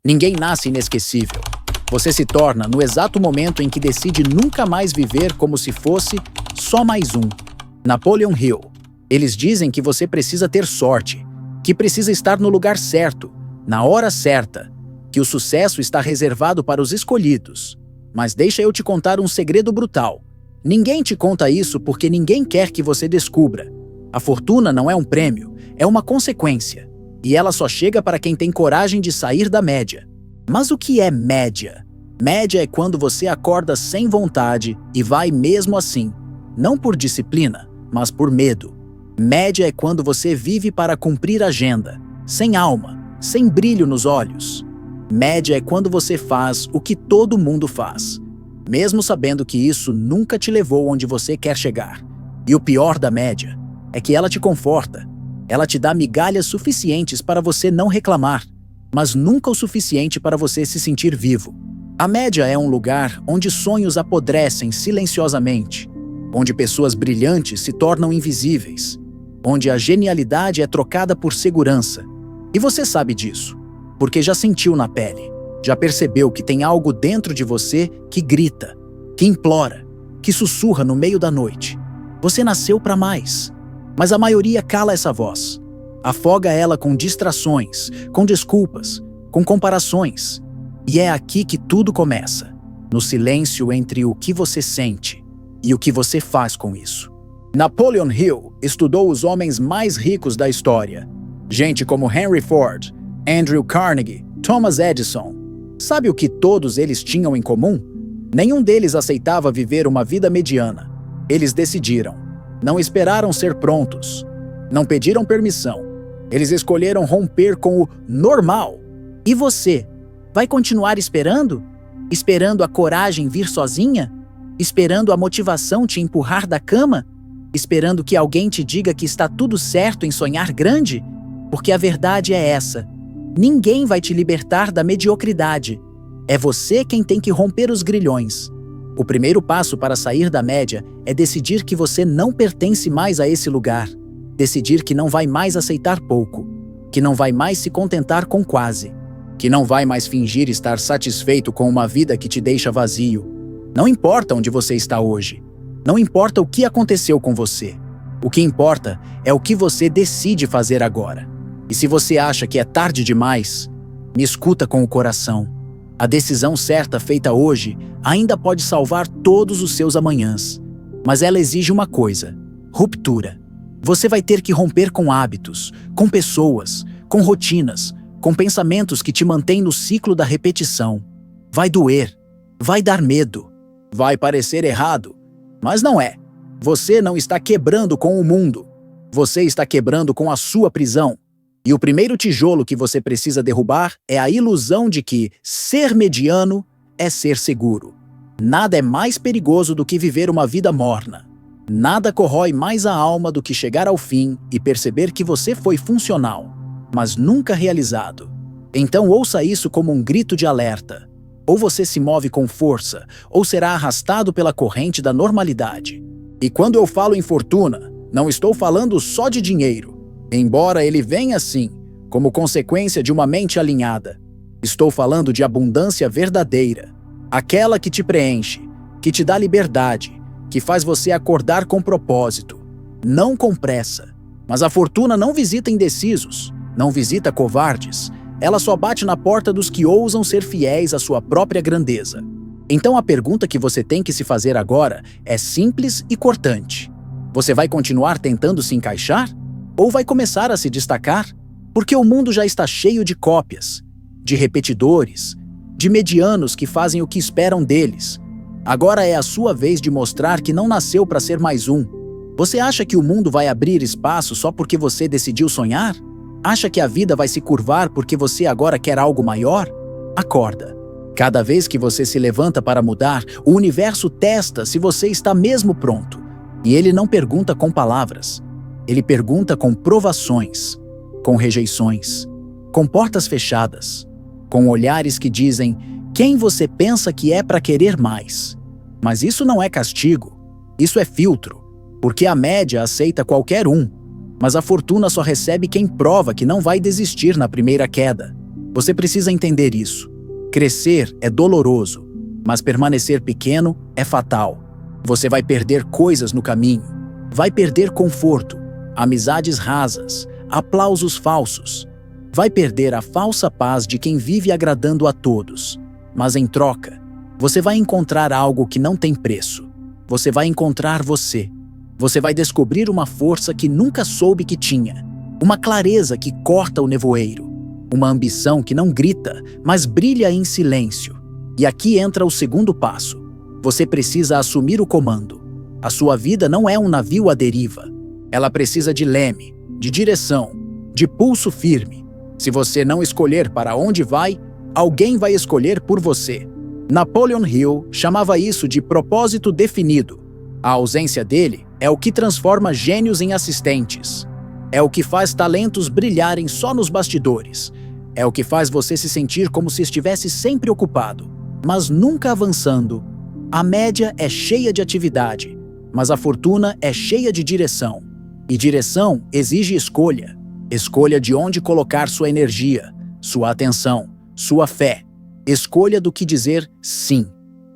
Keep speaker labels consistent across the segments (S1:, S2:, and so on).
S1: Ninguém nasce inesquecível. Você se torna no exato momento em que decide nunca mais viver como se fosse só mais um. Napoleon Hill. Eles dizem que você precisa ter sorte, que precisa estar no lugar certo, na hora certa, que o sucesso está reservado para os escolhidos. Mas deixa eu te contar um segredo brutal. Ninguém te conta isso porque ninguém quer que você descubra. A fortuna não é um prêmio, é uma consequência. E ela só chega para quem tem coragem de sair da média. Mas o que é média? Média é quando você acorda sem vontade e vai mesmo assim. Não por disciplina, mas por medo. Média é quando você vive para cumprir agenda, sem alma, sem brilho nos olhos. Média é quando você faz o que todo mundo faz, mesmo sabendo que isso nunca te levou onde você quer chegar. E o pior da média é que ela te conforta. Ela te dá migalhas suficientes para você não reclamar, mas nunca o suficiente para você se sentir vivo. A média é um lugar onde sonhos apodrecem silenciosamente, onde pessoas brilhantes se tornam invisíveis, onde a genialidade é trocada por segurança. E você sabe disso, porque já sentiu na pele, já percebeu que tem algo dentro de você que grita, que implora, que sussurra no meio da noite. Você nasceu para mais. Mas a maioria cala essa voz, afoga ela com distrações, com desculpas, com comparações. E é aqui que tudo começa, no silêncio entre o que você sente e o que você faz com isso. Napoleon Hill estudou os homens mais ricos da história. Gente como Henry Ford, Andrew Carnegie, Thomas Edison. Sabe o que todos eles tinham em comum? Nenhum deles aceitava viver uma vida mediana. Eles decidiram. Não esperaram ser prontos. Não pediram permissão. Eles escolheram romper com o normal. E você? Vai continuar esperando? Esperando a coragem vir sozinha? Esperando a motivação te empurrar da cama? Esperando que alguém te diga que está tudo certo em sonhar grande? Porque a verdade é essa. Ninguém vai te libertar da mediocridade. É você quem tem que romper os grilhões. O primeiro passo para sair da média é decidir que você não pertence mais a esse lugar. Decidir que não vai mais aceitar pouco, que não vai mais se contentar com quase, que não vai mais fingir estar satisfeito com uma vida que te deixa vazio. Não importa onde você está hoje. Não importa o que aconteceu com você. O que importa é o que você decide fazer agora. E se você acha que é tarde demais, me escuta com o coração. A decisão certa feita hoje ainda pode salvar todos os seus amanhãs. Mas ela exige uma coisa: ruptura. Você vai ter que romper com hábitos, com pessoas, com rotinas, com pensamentos que te mantêm no ciclo da repetição. Vai doer, vai dar medo, vai parecer errado, mas não é. Você não está quebrando com o mundo. Você está quebrando com a sua prisão. E o primeiro tijolo que você precisa derrubar é a ilusão de que ser mediano é ser seguro. Nada é mais perigoso do que viver uma vida morna. Nada corrói mais a alma do que chegar ao fim e perceber que você foi funcional, mas nunca realizado. Então ouça isso como um grito de alerta. Ou você se move com força, ou será arrastado pela corrente da normalidade. E quando eu falo em fortuna, não estou falando só de dinheiro. Embora ele venha assim, como consequência de uma mente alinhada. Estou falando de abundância verdadeira. Aquela que te preenche, que te dá liberdade, que faz você acordar com propósito, não com pressa. Mas a fortuna não visita indecisos, não visita covardes. Ela só bate na porta dos que ousam ser fiéis à sua própria grandeza. Então a pergunta que você tem que se fazer agora é simples e cortante. Você vai continuar tentando se encaixar? Ou vai começar a se destacar? Porque o mundo já está cheio de cópias, de repetidores, de medianos que fazem o que esperam deles. Agora é a sua vez de mostrar que não nasceu para ser mais um. Você acha que o mundo vai abrir espaço só porque você decidiu sonhar? Acha que a vida vai se curvar porque você agora quer algo maior? Acorda. Cada vez que você se levanta para mudar, o universo testa se você está mesmo pronto. E ele não pergunta com palavras. Ele pergunta com provações, com rejeições, com portas fechadas, com olhares que dizem quem você pensa que é para querer mais. Mas isso não é castigo, isso é filtro, porque a média aceita qualquer um, mas a fortuna só recebe quem prova que não vai desistir na primeira queda. Você precisa entender isso. Crescer é doloroso, mas permanecer pequeno é fatal. Você vai perder coisas no caminho. Vai perder conforto, amizades rasas, aplausos falsos. Vai perder a falsa paz de quem vive agradando a todos. Mas em troca, você vai encontrar algo que não tem preço. Você vai encontrar você. Você vai descobrir uma força que nunca soube que tinha. Uma clareza que corta o nevoeiro. Uma ambição que não grita, mas brilha em silêncio. E aqui entra o segundo passo. Você precisa assumir o comando. A sua vida não é um navio à deriva. Ela precisa de leme, de direção, de pulso firme. Se você não escolher para onde vai, alguém vai escolher por você. Napoleon Hill chamava isso de propósito definido. A ausência dele é o que transforma gênios em assistentes. É o que faz talentos brilharem só nos bastidores. É o que faz você se sentir como se estivesse sempre ocupado, mas nunca avançando. A média é cheia de atividade, mas a fortuna é cheia de direção. E direção exige escolha. Escolha de onde colocar sua energia, sua atenção, sua fé. Escolha do que dizer sim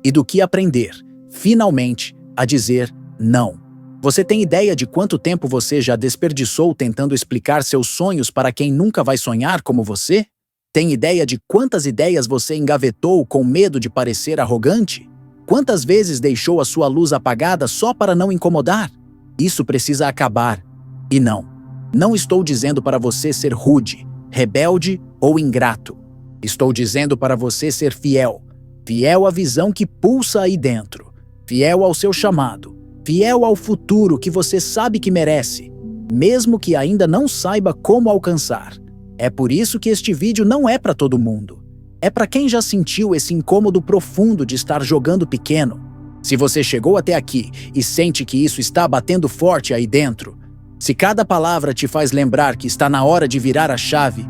S1: e do que aprender, finalmente, a dizer não. Você tem ideia de quanto tempo você já desperdiçou tentando explicar seus sonhos para quem nunca vai sonhar como você? Tem ideia de quantas ideias você engavetou com medo de parecer arrogante? Quantas vezes deixou a sua luz apagada só para não incomodar? Isso precisa acabar. E não estou dizendo para você ser rude, rebelde ou ingrato. Estou dizendo para você ser fiel. Fiel à visão que pulsa aí dentro. Fiel ao seu chamado. Fiel ao futuro que você sabe que merece, mesmo que ainda não saiba como alcançar. É por isso que este vídeo não é para todo mundo. É para quem já sentiu esse incômodo profundo de estar jogando pequeno. Se você chegou até aqui e sente que isso está batendo forte aí dentro, se cada palavra te faz lembrar que está na hora de virar a chave,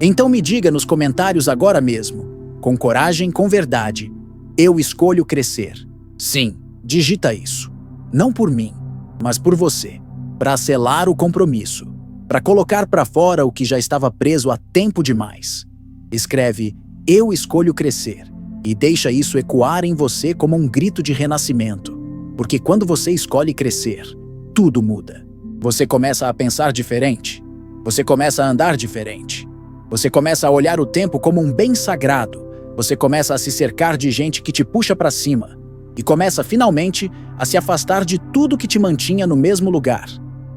S1: então me diga nos comentários agora mesmo, com coragem, com verdade, eu escolho crescer. Sim, digita isso. Não por mim, mas por você, para selar o compromisso, para colocar para fora o que já estava preso há tempo demais. Escreve, eu escolho crescer, e deixa isso ecoar em você como um grito de renascimento, porque quando você escolhe crescer, tudo muda. Você começa a pensar diferente, você começa a andar diferente, você começa a olhar o tempo como um bem sagrado, você começa a se cercar de gente que te puxa para cima, e começa finalmente a se afastar de tudo que te mantinha no mesmo lugar.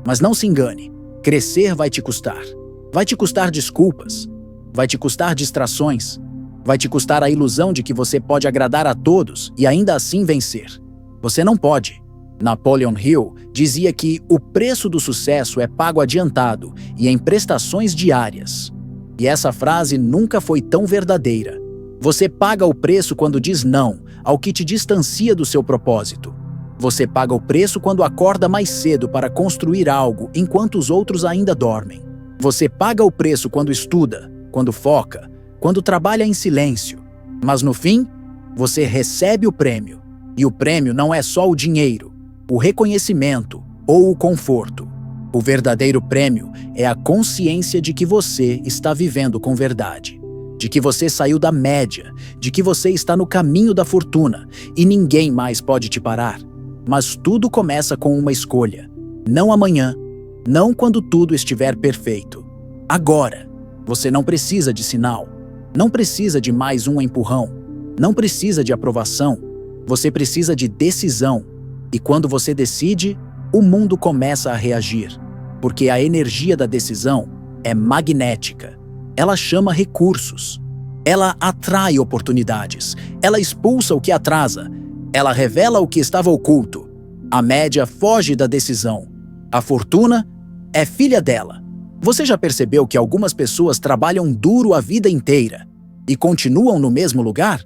S1: Mas não se engane, crescer vai te custar. Vai te custar desculpas, vai te custar distrações, vai te custar a ilusão de que você pode agradar a todos e ainda assim vencer. Você não pode. Napoleon Hill dizia que o preço do sucesso é pago adiantado e em prestações diárias. E essa frase nunca foi tão verdadeira. Você paga o preço quando diz não ao que te distancia do seu propósito. Você paga o preço quando acorda mais cedo para construir algo enquanto os outros ainda dormem. Você paga o preço quando estuda, quando foca, quando trabalha em silêncio. Mas no fim, você recebe o prêmio. E o prêmio não é só o dinheiro, o reconhecimento ou o conforto. O verdadeiro prêmio é a consciência de que você está vivendo com verdade. De que você saiu da média, de que você está no caminho da fortuna e ninguém mais pode te parar. Mas tudo começa com uma escolha. Não amanhã, não quando tudo estiver perfeito. Agora, você não precisa de sinal, não precisa de mais um empurrão, não precisa de aprovação, você precisa de decisão. E quando você decide, o mundo começa a reagir, porque a energia da decisão é magnética. Ela chama recursos. Ela atrai oportunidades. Ela expulsa o que atrasa. Ela revela o que estava oculto. A média foge da decisão. A fortuna é filha dela. Você já percebeu que algumas pessoas trabalham duro a vida inteira e continuam no mesmo lugar?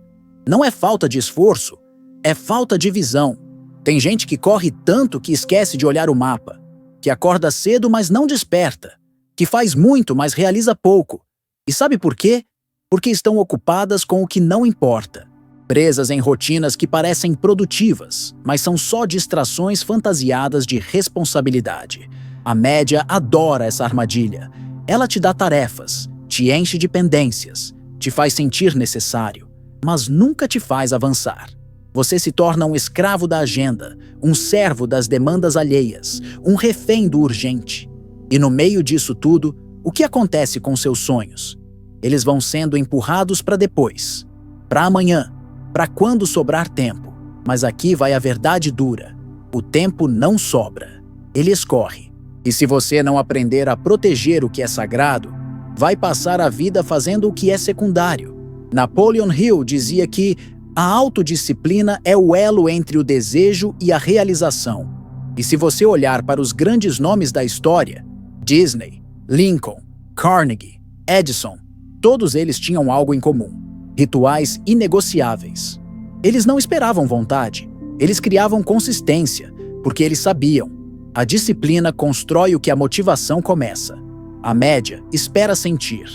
S1: Não é falta de esforço, é falta de visão. Tem gente que corre tanto que esquece de olhar o mapa, que acorda cedo, mas não desperta, que faz muito, mas realiza pouco. E sabe por quê? Porque estão ocupadas com o que não importa, presas em rotinas que parecem produtivas, mas são só distrações fantasiadas de responsabilidade. A média adora essa armadilha. Ela te dá tarefas, te enche de pendências, te faz sentir necessário, mas nunca te faz avançar. Você se torna um escravo da agenda, um servo das demandas alheias, um refém do urgente. E no meio disso tudo, o que acontece com seus sonhos? Eles vão sendo empurrados para depois, para amanhã, para quando sobrar tempo. Mas aqui vai a verdade dura. O tempo não sobra, ele escorre. E se você não aprender a proteger o que é sagrado, vai passar a vida fazendo o que é secundário. Napoleon Hill dizia que a autodisciplina é o elo entre o desejo e a realização. E se você olhar para os grandes nomes da história, Disney, Lincoln, Carnegie, Edison, todos eles tinham algo em comum: rituais inegociáveis. Eles não esperavam vontade, eles criavam consistência, porque eles sabiam: a disciplina constrói o que a motivação começa. A média espera sentir.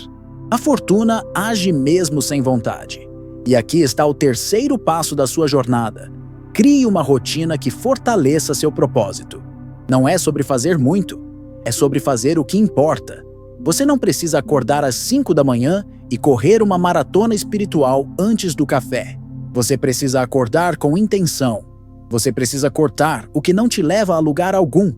S1: A fortuna age mesmo sem vontade. E aqui está o terceiro passo da sua jornada. Crie uma rotina que fortaleça seu propósito. Não é sobre fazer muito, é sobre fazer o que importa. Você não precisa acordar às 5 da manhã e correr uma maratona espiritual antes do café. Você precisa acordar com intenção. Você precisa cortar o que não te leva a lugar algum.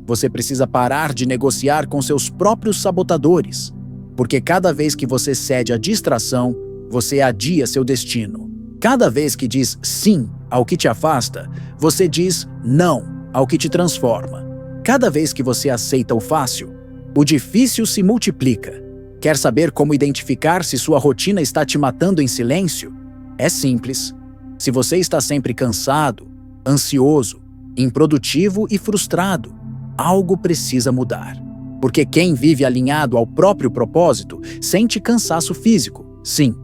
S1: Você precisa parar de negociar com seus próprios sabotadores. Porque cada vez que você cede à distração, você adia seu destino. Cada vez que diz sim ao que te afasta, você diz não ao que te transforma. Cada vez que você aceita o fácil, o difícil se multiplica. Quer saber como identificar se sua rotina está te matando em silêncio? É simples. Se você está sempre cansado, ansioso, improdutivo e frustrado, algo precisa mudar. Porque quem vive alinhado ao próprio propósito sente cansaço físico, sim,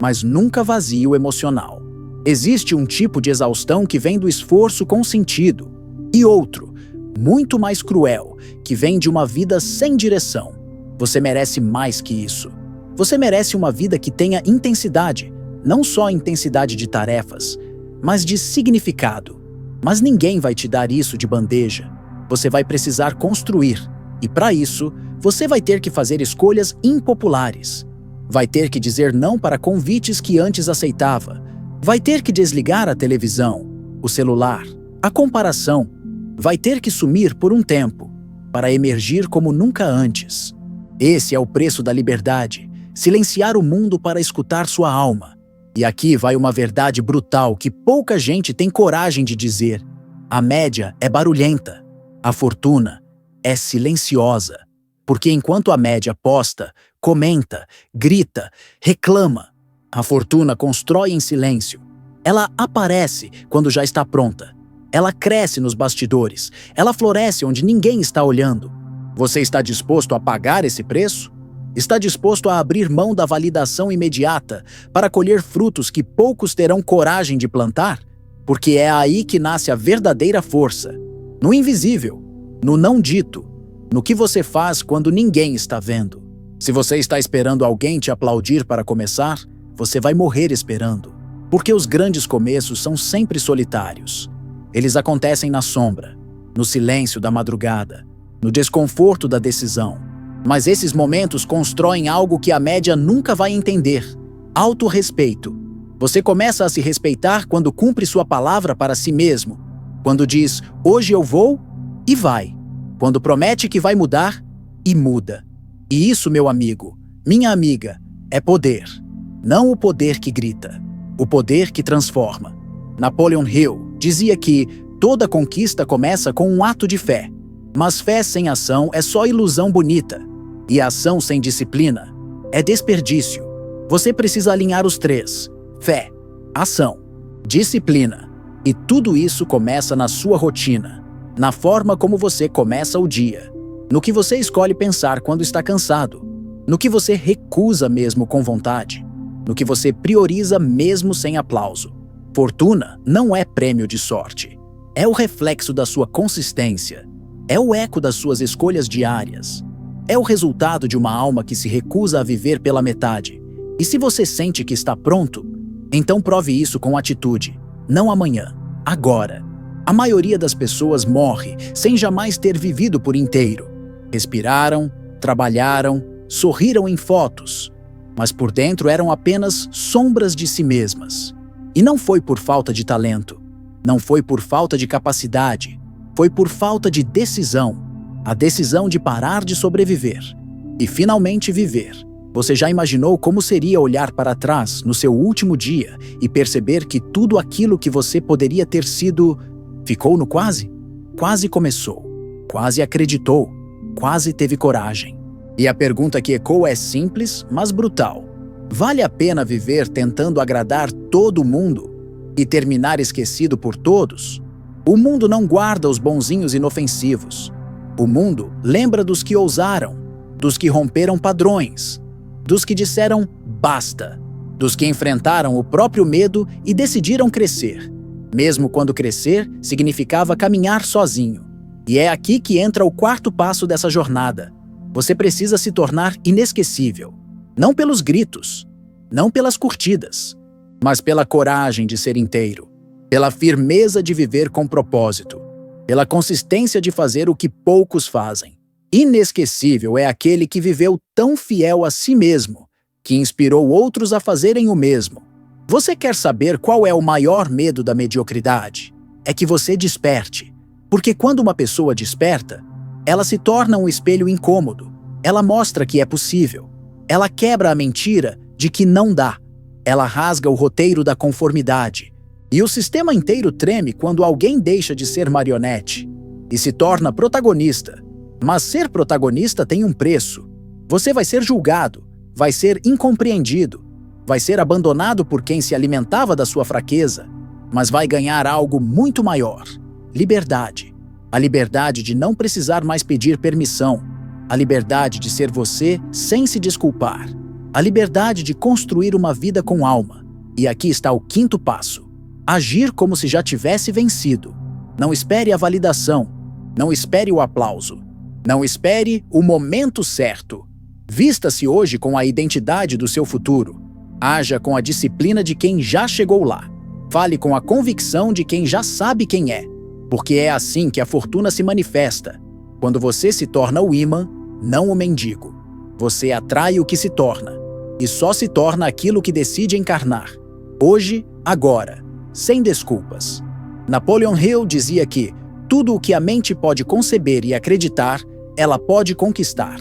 S1: mas nunca vazio emocional. Existe um tipo de exaustão que vem do esforço com sentido, e outro, muito mais cruel, que vem de uma vida sem direção. Você merece mais que isso. Você merece uma vida que tenha intensidade, não só intensidade de tarefas, mas de significado. Mas ninguém vai te dar isso de bandeja. Você vai precisar construir, e para isso, você vai ter que fazer escolhas impopulares. Vai ter que dizer não para convites que antes aceitava. Vai ter que desligar a televisão, o celular, a comparação. Vai ter que sumir por um tempo, para emergir como nunca antes. Esse é o preço da liberdade, silenciar o mundo para escutar sua alma. E aqui vai uma verdade brutal que pouca gente tem coragem de dizer. A média é barulhenta, a fortuna é silenciosa. Porque enquanto a média posta, comenta, grita, reclama, a fortuna constrói em silêncio. Ela aparece quando já está pronta. Ela cresce nos bastidores. Ela floresce onde ninguém está olhando. Você está disposto a pagar esse preço? Está disposto a abrir mão da validação imediata para colher frutos que poucos terão coragem de plantar? Porque é aí que nasce a verdadeira força. No invisível, no não dito, no que você faz quando ninguém está vendo. Se você está esperando alguém te aplaudir para começar, você vai morrer esperando. Porque os grandes começos são sempre solitários. Eles acontecem na sombra, no silêncio da madrugada, no desconforto da decisão. Mas esses momentos constroem algo que a média nunca vai entender: autorrespeito. Você começa a se respeitar quando cumpre sua palavra para si mesmo. Quando diz, hoje eu vou, e vai. Quando promete que vai mudar, e muda. E isso, meu amigo, minha amiga, é poder. Não o poder que grita, o poder que transforma. Napoleon Hill dizia que toda conquista começa com um ato de fé. Mas fé sem ação é só ilusão bonita. E ação sem disciplina é desperdício. Você precisa alinhar os três: fé, ação, disciplina. E tudo isso começa na sua rotina, na forma como você começa o dia, no que você escolhe pensar quando está cansado, no que você recusa mesmo com vontade, no que você prioriza mesmo sem aplauso. Fortuna não é prêmio de sorte. É o reflexo da sua consistência. É o eco das suas escolhas diárias. É o resultado de uma alma que se recusa a viver pela metade. E se você sente que está pronto, então prove isso com atitude. Não amanhã, agora. A maioria das pessoas morre sem jamais ter vivido por inteiro. Respiraram, trabalharam, sorriram em fotos, mas por dentro eram apenas sombras de si mesmas. E não foi por falta de talento, não foi por falta de capacidade, foi por falta de decisão, a decisão de parar de sobreviver e finalmente viver. Você já imaginou como seria olhar para trás no seu último dia e perceber que tudo aquilo que você poderia ter sido ficou no quase? Quase começou, quase acreditou, quase teve coragem. E a pergunta que ecoa é simples, mas brutal. Vale a pena viver tentando agradar todo mundo e terminar esquecido por todos? O mundo não guarda os bonzinhos inofensivos. O mundo lembra dos que ousaram, dos que romperam padrões, dos que disseram basta, dos que enfrentaram o próprio medo e decidiram crescer, mesmo quando crescer significava caminhar sozinho. E é aqui que entra o quarto passo dessa jornada. Você precisa se tornar inesquecível, não pelos gritos, não pelas curtidas, mas pela coragem de ser inteiro, pela firmeza de viver com propósito, pela consistência de fazer o que poucos fazem. Inesquecível é aquele que viveu tão fiel a si mesmo, que inspirou outros a fazerem o mesmo. Você quer saber qual é o maior medo da mediocridade? É que você desperte. Porque quando uma pessoa desperta, ela se torna um espelho incômodo. Ela mostra que é possível. Ela quebra a mentira de que não dá. Ela rasga o roteiro da conformidade. E o sistema inteiro treme quando alguém deixa de ser marionete e se torna protagonista. Mas ser protagonista tem um preço. Você vai ser julgado, vai ser incompreendido, vai ser abandonado por quem se alimentava da sua fraqueza, mas vai ganhar algo muito maior: liberdade. A liberdade de não precisar mais pedir permissão. A liberdade de ser você sem se desculpar. A liberdade de construir uma vida com alma. E aqui está o quinto passo: agir como se já tivesse vencido. Não espere a validação. Não espere o aplauso. Não espere o momento certo. Vista-se hoje com a identidade do seu futuro. Haja com a disciplina de quem já chegou lá. Fale com a convicção de quem já sabe quem é. Porque é assim que a fortuna se manifesta. Quando você se torna o imã, não o mendigo. Você atrai o que se torna. E só se torna aquilo que decide encarnar. Hoje, agora, sem desculpas. Napoleon Hill dizia que tudo o que a mente pode conceber e acreditar, ela pode conquistar.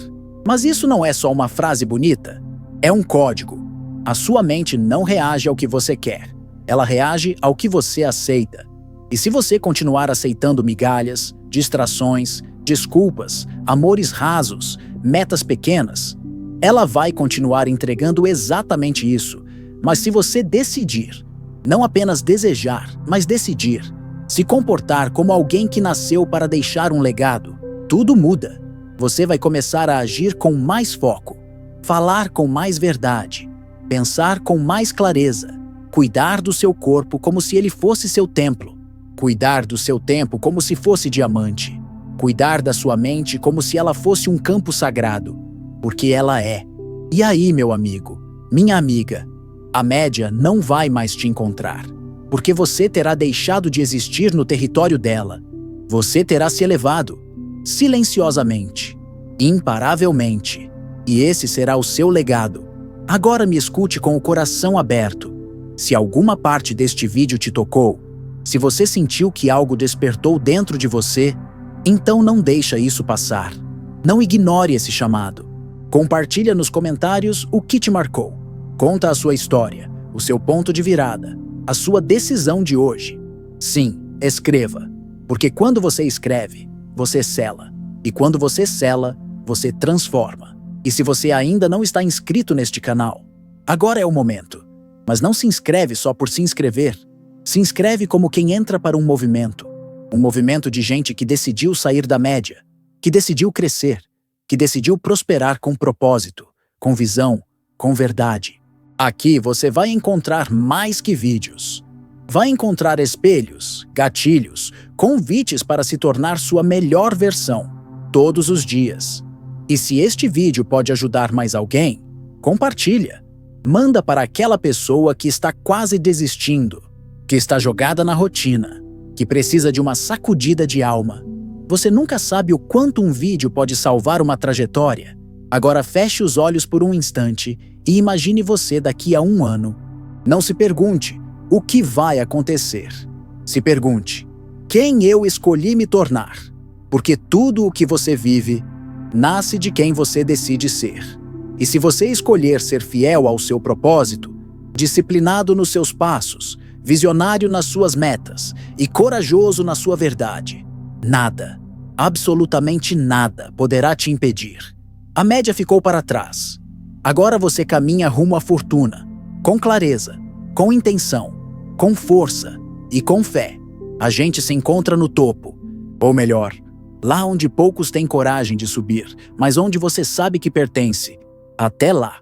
S1: Mas isso não é só uma frase bonita. É um código. A sua mente não reage ao que você quer. Ela reage ao que você aceita. E se você continuar aceitando migalhas, distrações, desculpas, amores rasos, metas pequenas, ela vai continuar entregando exatamente isso. Mas se você decidir, não apenas desejar, mas decidir, se comportar como alguém que nasceu para deixar um legado, tudo muda. Você vai começar a agir com mais foco, falar com mais verdade, pensar com mais clareza, cuidar do seu corpo como se ele fosse seu templo, cuidar do seu tempo como se fosse diamante, cuidar da sua mente como se ela fosse um campo sagrado, porque ela é. E aí, meu amigo, minha amiga, a média não vai mais te encontrar, porque você terá deixado de existir no território dela. Você terá se elevado, silenciosamente, imparavelmente, e esse será o seu legado. Agora me escute com o coração aberto. Se alguma parte deste vídeo te tocou, se você sentiu que algo despertou dentro de você, então não deixa isso passar. Não ignore esse chamado. Compartilha nos comentários o que te marcou. Conta a sua história, o seu ponto de virada, a sua decisão de hoje. Sim, escreva, porque quando você escreve, você sela. E quando você sela, você transforma. E se você ainda não está inscrito neste canal, agora é o momento. Mas não se inscreve só por se inscrever. Se inscreve como quem entra para um movimento de gente que decidiu sair da média, que decidiu crescer, que decidiu prosperar com propósito, com visão, com verdade. Aqui você vai encontrar mais que vídeos. Vai encontrar espelhos, gatilhos, convites para se tornar sua melhor versão, todos os dias. E se este vídeo pode ajudar mais alguém, compartilha. Manda para aquela pessoa que está quase desistindo, que está jogada na rotina, que precisa de uma sacudida de alma. Você nunca sabe o quanto um vídeo pode salvar uma trajetória. Agora feche os olhos por um instante e imagine você daqui a 1 ano. Não se pergunte o que vai acontecer. Se pergunte: quem eu escolhi me tornar? Porque tudo o que você vive nasce de quem você decide ser. E se você escolher ser fiel ao seu propósito, disciplinado nos seus passos, visionário nas suas metas e corajoso na sua verdade, nada, absolutamente nada, poderá te impedir. A média ficou para trás. Agora você caminha rumo à fortuna, com clareza, com intenção, com força e com fé. A gente se encontra no topo, ou melhor, lá onde poucos têm coragem de subir, mas onde você sabe que pertence. Até lá.